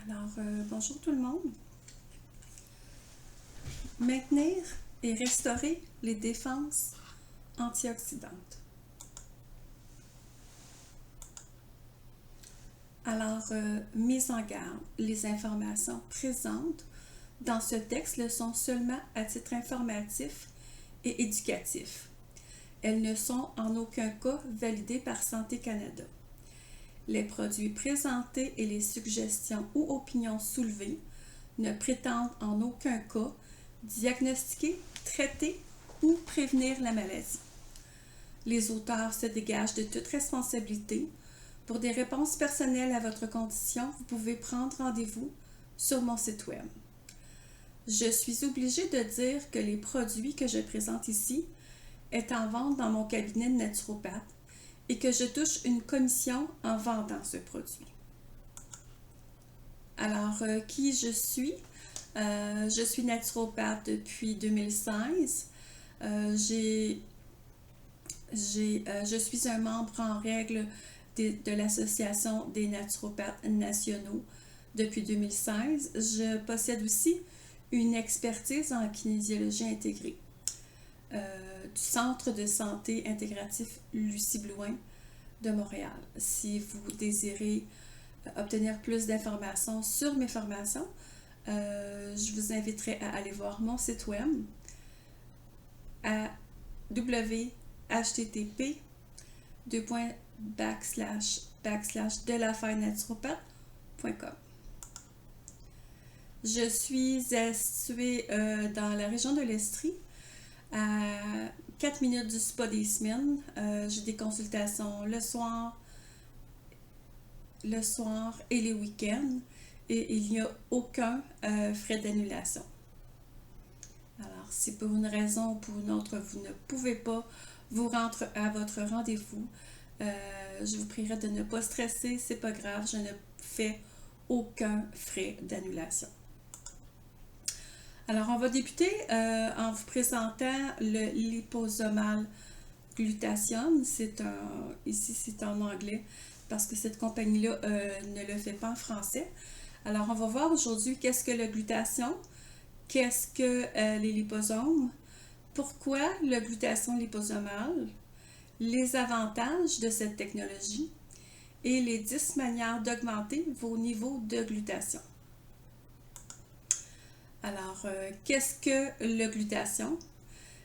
Bonjour tout le monde. Maintenir et restaurer les défenses antioxydantes. Mise en garde, les informations présentes dans ce texte le sont seulement à titre informatif et éducatif. Elles ne sont en aucun cas validées par Santé Canada. Les produits présentés et les suggestions ou opinions soulevées ne prétendent en aucun cas diagnostiquer, traiter ou prévenir la maladie. Les auteurs se dégagent de toute responsabilité. Pour des réponses personnelles à votre condition, vous pouvez prendre rendez-vous sur mon site web. Je suis obligée de dire que les produits que je présente ici est en vente dans mon cabinet de naturopathe et que je touche une commission en vendant ce produit. Qui je suis? Je suis naturopathe depuis 2016. Je suis un membre en règle de l'Association des naturopathes nationaux depuis 2016. Je possède aussi une expertise en kinésiologie intégrée du Centre de santé intégratif Lucie Blouin de Montréal. Si vous désirez obtenir plus d'informations sur mes formations, je vous inviterai à aller voir mon site web à http://delafairenaturopathe.com. Je suis située dans la région de l'Estrie, à 4 minutes du spa des semaines. J'ai des consultations le soir et les week-ends et il n'y a aucun frais d'annulation. Alors, si pour une raison ou pour une autre, vous ne pouvez pas vous rendre à votre rendez-vous, je vous prierai de ne pas stresser, c'est pas grave, je ne fais aucun frais d'annulation. Alors, on va débuter en vous présentant le liposomal glutathione. Ici, c'est en anglais parce que cette compagnie-là ne le fait pas en français. Alors, on va voir aujourd'hui qu'est-ce que le glutathione, qu'est-ce que les liposomes, pourquoi le glutathione liposomal, les avantages de cette technologie et les 10 manières d'augmenter vos niveaux de glutathione. Qu'est-ce que le glutathione?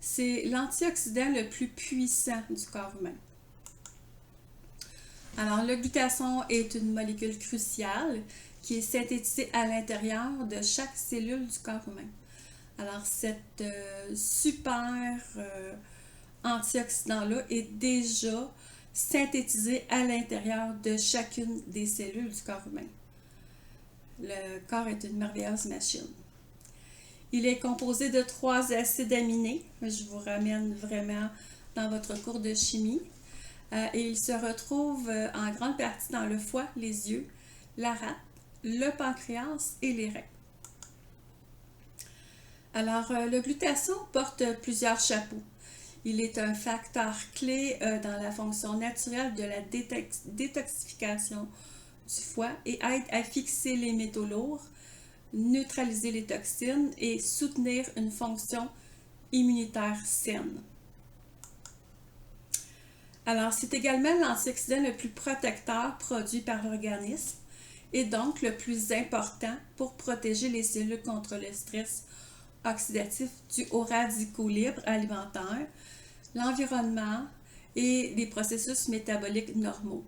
C'est l'antioxydant le plus puissant du corps humain. Le glutathione est une molécule cruciale qui est synthétisée à l'intérieur de chaque cellule du corps humain. Cet super antioxydant-là est déjà synthétisé à l'intérieur de chacune des cellules du corps humain. Le corps est une merveilleuse machine. Il est composé de 3 acides aminés. Je vous ramène vraiment dans votre cours de chimie. Et il se retrouve en grande partie dans le foie, les yeux, la rate, le pancréas et les reins. Le glutathione porte plusieurs chapeaux. Il est un facteur clé dans la fonction naturelle de la détoxification du foie et aide à fixer les métaux lourds, neutraliser les toxines et soutenir une fonction immunitaire saine. C'est également l'antioxydant le plus protecteur produit par l'organisme et donc le plus important pour protéger les cellules contre le stress oxydatif dû aux radicaux libres alimentaires, l'environnement et les processus métaboliques normaux.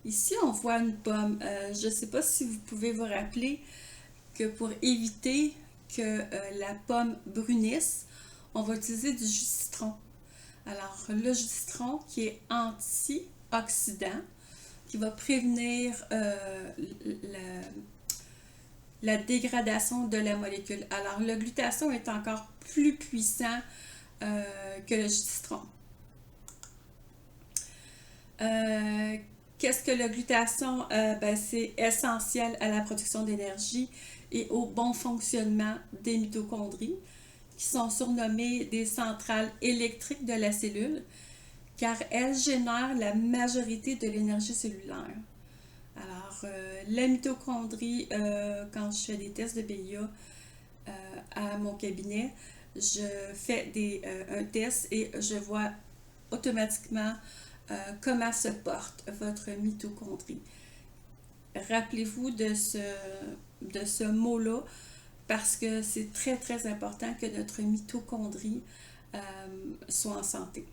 Ici, on voit une pomme. Je ne sais pas si vous pouvez vous rappeler que pour éviter que la pomme brunisse, on va utiliser du jus de citron. Le jus de citron qui est antioxydant, qui va prévenir la dégradation de la molécule. Le glutathione est encore plus puissant que le jus de citron. Qu'est-ce que le glutathione? C'est essentiel à la production d'énergie et au bon fonctionnement des mitochondries, qui sont surnommées des centrales électriques de la cellule, car elles génèrent la majorité de l'énergie cellulaire. Alors, la mitochondrie, quand je fais des tests de BIA à mon cabinet, je fais un test et je vois automatiquement comment se porte votre mitochondrie. Rappelez-vous de ce mot-là parce que c'est très très important que notre mitochondrie soit en santé.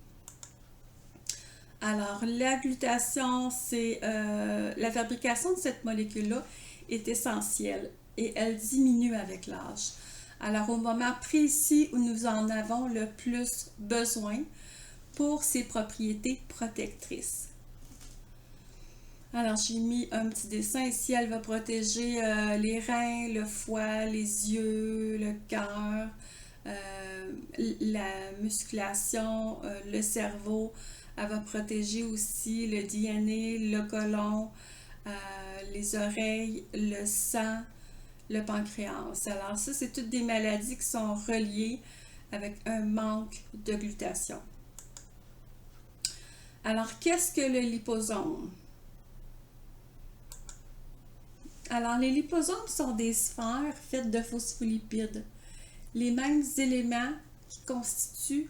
Alors, la glutation, la fabrication de cette molécule-là est essentielle et elle diminue avec l'âge. Alors, au moment précis où nous en avons le plus besoin pour ses propriétés protectrices. Alors, j'ai mis un petit dessin ici. Elle va protéger les reins, le foie, les yeux, le cœur, la musculation, le cerveau. Elle va protéger aussi le DNA, le côlon, les oreilles, le sang, le pancréas. Alors ça, c'est toutes des maladies qui sont reliées avec un manque de glutation. Alors, qu'est-ce que le liposome? Alors, les liposomes sont des sphères faites de phospholipides, les mêmes éléments qui constituent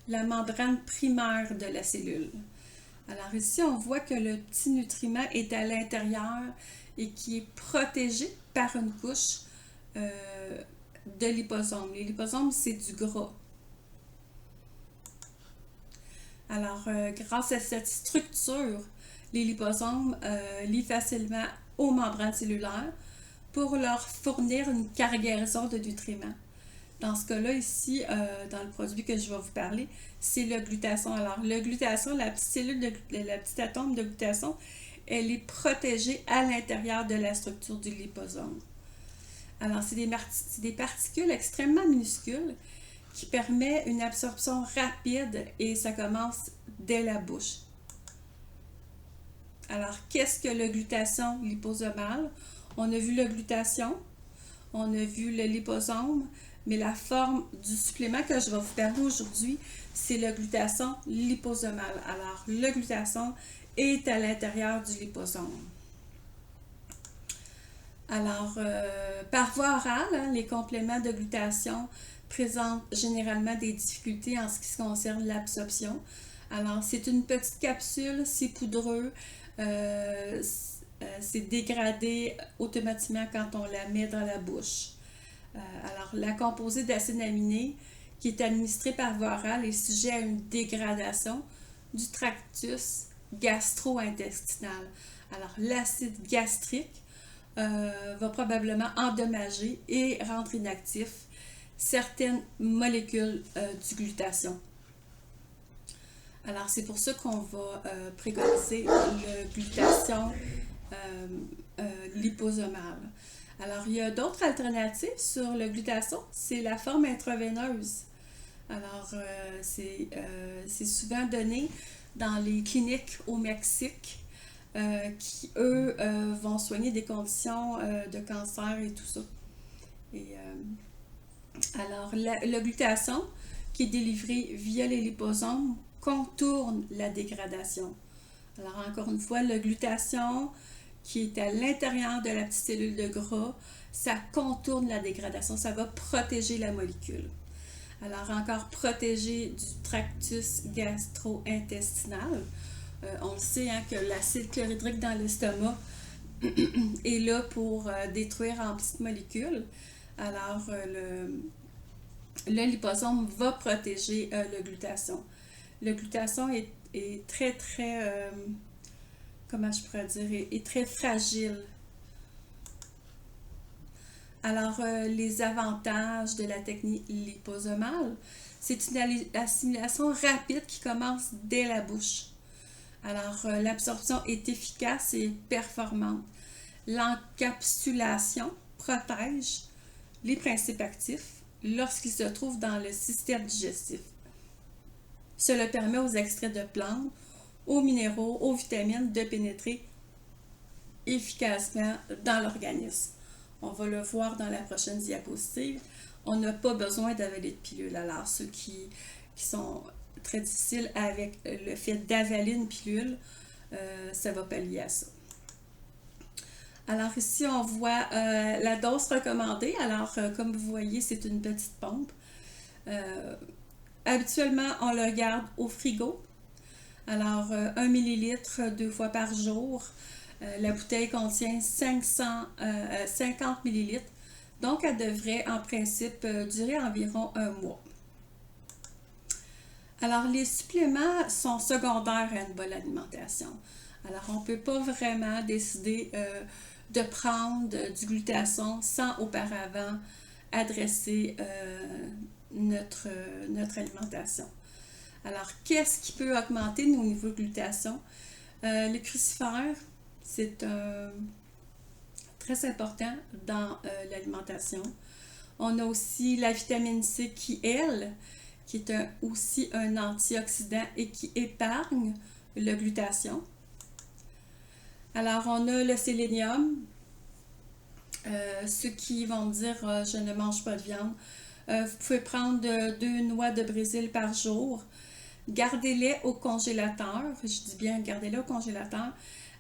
la membrane primaire de la cellule. Alors ici, on voit que le petit nutriment est à l'intérieur et qui est protégé par une couche de liposomes. Les liposomes, c'est du gras. Alors, grâce à cette structure, les liposomes lient facilement aux membranes cellulaires pour leur fournir une cargaison de nutriments. Dans ce cas-là, ici, dans le produit que je vais vous parler, c'est le glutathion. Alors, le glutathion, la petite cellule, la petite atome de glutathion, elle est protégée à l'intérieur de la structure du liposome. Alors, c'est des particules extrêmement minuscules qui permettent une absorption rapide et ça commence dès la bouche. Alors, qu'est-ce que le glutathion liposomal? On a vu le glutathion, on a vu le liposome, mais la forme du supplément que je vais vous parler aujourd'hui, c'est le glutathion liposomal. Alors, le glutathion est à l'intérieur du liposome. Alors, par voie orale, les compléments de glutathion présentent généralement des difficultés en ce qui concerne l'absorption. Alors, c'est une petite capsule, c'est poudreux, c'est dégradé automatiquement quand on la met dans la bouche. Alors, la composée d'acides aminés qui est administrée par voie orale est sujet à une dégradation du tractus gastro-intestinal. Alors, l'acide gastrique va probablement endommager et rendre inactif certaines molécules du glutathion. Alors, c'est pour ça qu'on va préconiser le glutathion liposomal. Alors, il y a d'autres alternatives sur le glutathion, c'est la forme intraveineuse. Alors, c'est souvent donné dans les cliniques au Mexique qui, eux, vont soigner des conditions de cancer et tout ça. Alors, le glutathion qui est délivré via les liposomes contourne la dégradation. Alors, encore une fois, le glutathion qui est à l'intérieur de la petite cellule de gras, ça contourne la dégradation, ça va protéger la molécule. Alors, encore protéger du tractus gastro-intestinal. On le sait hein, que l'acide chlorhydrique dans l'estomac est là pour détruire en petites molécules. Alors, le liposome va protéger le glutathion. Le glutathion est très, très, comment je pourrais dire, est très fragile. Alors, les avantages de la technique liposomale, c'est une assimilation rapide qui commence dès la bouche. Alors, l'absorption est efficace et performante. L'encapsulation protège les principes actifs lorsqu'ils se trouvent dans le système digestif. Cela permet aux extraits de plantes, aux minéraux, aux vitamines de pénétrer efficacement dans l'organisme. On va le voir dans la prochaine diapositive. On n'a pas besoin d'avaler de pilule. Alors, ceux qui sont très difficiles avec le fait d'avaler une pilule, ça va pallier à ça. Alors ici, on voit la dose recommandée. Alors, comme vous voyez, c'est une petite pompe. Habituellement, on le garde au frigo. Alors, 1 millilitre 2 fois par jour. La bouteille contient 50 millilitres. Donc, elle devrait, en principe, durer environ un mois. Alors, les suppléments sont secondaires à une bonne alimentation. Alors, on ne peut pas vraiment décider de prendre du glutathion sans auparavant adresser notre alimentation. Alors, qu'est-ce qui peut augmenter nos niveaux de glutathion? Les crucifères, c'est très important dans l'alimentation. On a aussi la vitamine C qui, elle, qui est aussi un antioxydant et qui épargne le glutathion. Alors, on a le sélénium. Ceux qui vont dire je ne mange pas de viande, vous pouvez prendre 2 noix de Brésil par jour. Gardez-les au congélateur. Je dis bien gardez-les au congélateur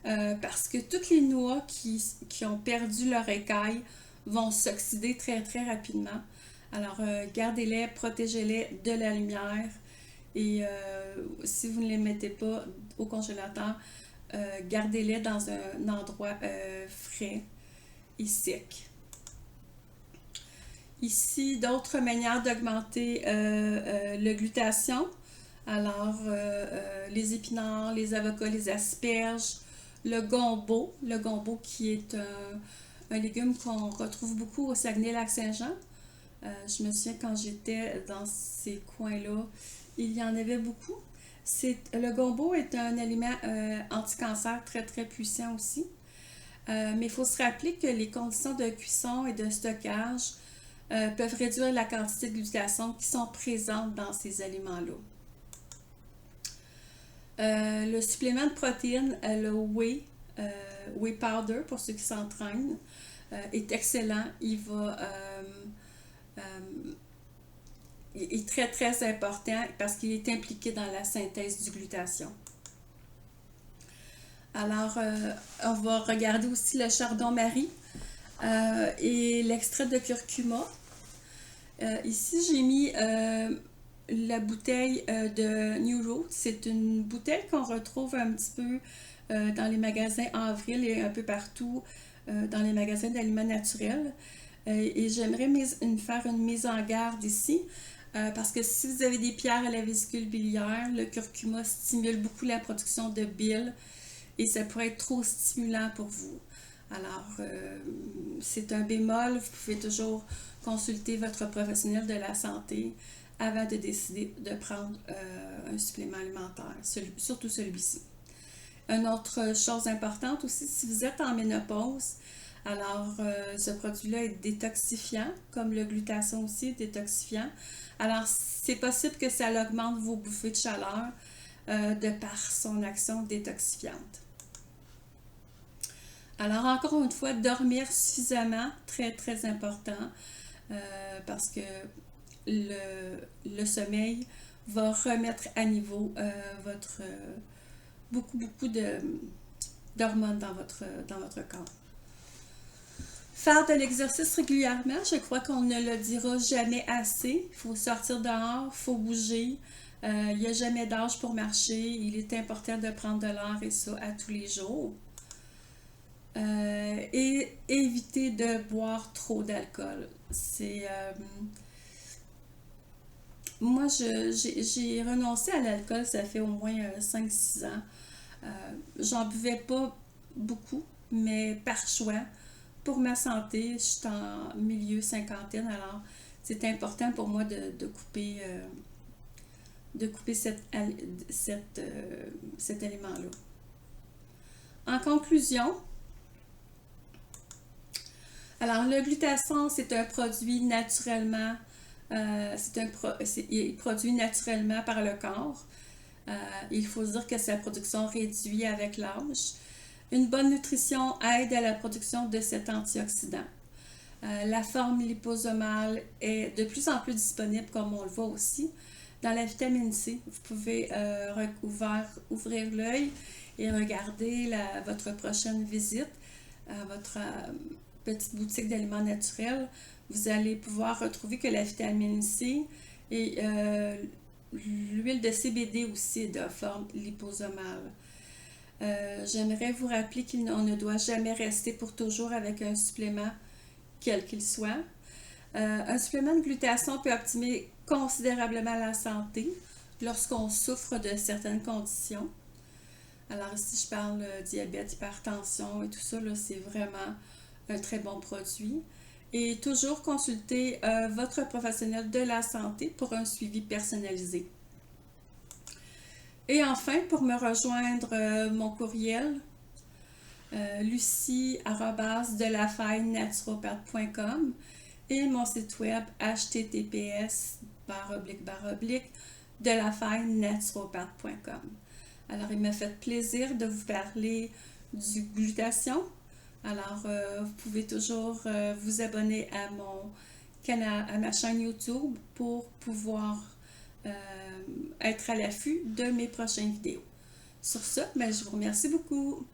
parce que toutes les noix qui ont perdu leur écaille vont s'oxyder très très rapidement. Alors, gardez-les, protégez-les de la lumière et si vous ne les mettez pas au congélateur, gardez-les dans un endroit frais et sec. Ici, d'autres manières d'augmenter le glutathion. Alors, les épinards, les avocats, les asperges, le gombo qui est un légume qu'on retrouve beaucoup au Saguenay-Lac-Saint-Jean. Je me souviens quand j'étais dans ces coins-là, il y en avait beaucoup. Le gombo est un aliment anti-cancer très très puissant aussi. Mais il faut se rappeler que les conditions de cuisson et de stockage peuvent réduire la quantité de glutathion qui sont présentes dans ces aliments-là. Le supplément de protéines, le whey powder, pour ceux qui s'entraînent, est excellent. Il est très très important parce qu'il est impliqué dans la synthèse du glutathion. Alors, on va regarder aussi le chardon-marie et l'extrait de curcuma. Ici, j'ai mis la bouteille de New Root. C'est une bouteille qu'on retrouve un petit peu dans les magasins Avril et un peu partout dans les magasins d'aliments naturels. Et j'aimerais faire une mise en garde ici. Parce que si vous avez des pierres à la vésicule biliaire, le curcuma stimule beaucoup la production de bile et ça pourrait être trop stimulant pour vous. Alors, c'est un bémol, vous pouvez toujours consulter votre professionnel de la santé avant de décider de prendre un supplément alimentaire, surtout celui-ci. Une autre chose importante aussi, si vous êtes en ménopause, alors ce produit-là est détoxifiant, comme le glutathion aussi est détoxifiant. Alors, c'est possible que ça augmente vos bouffées de chaleur de par son action détoxifiante. Alors, encore une fois, dormir suffisamment, très, très important, parce que le sommeil va remettre à niveau beaucoup d'hormones dans votre corps. Faire de l'exercice régulièrement, je crois qu'on ne le dira jamais assez. Il faut sortir dehors, il faut bouger. Il n'y a jamais d'âge pour marcher. Il est important de prendre de l'air et ça à tous les jours. Et éviter de boire trop d'alcool. Moi, j'ai renoncé à l'alcool, ça fait au moins 5-6 ans. J'en buvais pas beaucoup, mais par choix. Pour ma santé, je suis en milieu cinquantaine, alors c'est important pour moi de couper cet aliment-là. En conclusion, alors le glutathion, c'est un produit naturellement, il est produit naturellement par le corps. Il faut dire que sa production réduit avec l'âge. Une bonne nutrition aide à la production de cet antioxydant. La forme liposomale est de plus en plus disponible, comme on le voit aussi. Dans la vitamine C, vous pouvez ouvrir l'œil et regarder votre prochaine visite. à votre petite boutique d'aliments naturels, vous allez pouvoir retrouver que la vitamine C et l'huile de CBD aussi est de forme liposomale. J'aimerais vous rappeler qu'on ne doit jamais rester pour toujours avec un supplément, quel qu'il soit. Un supplément de glutathion peut optimiser considérablement la santé lorsqu'on souffre de certaines conditions. Alors ici, je parle diabète, hypertension et tout ça, c'est vraiment un très bon produit. Et toujours consulter votre professionnel de la santé pour un suivi personnalisé. Et enfin, pour me rejoindre, mon courriel, lucie@delafailenaturopathe.com et mon site web https://delafailenaturopathe.com. Alors, il m'a fait plaisir de vous parler du glutathion. Alors, vous pouvez toujours vous abonner à mon canal, à ma chaîne YouTube pour pouvoir être à l'affût de mes prochaines vidéos. Sur ce, je vous remercie beaucoup.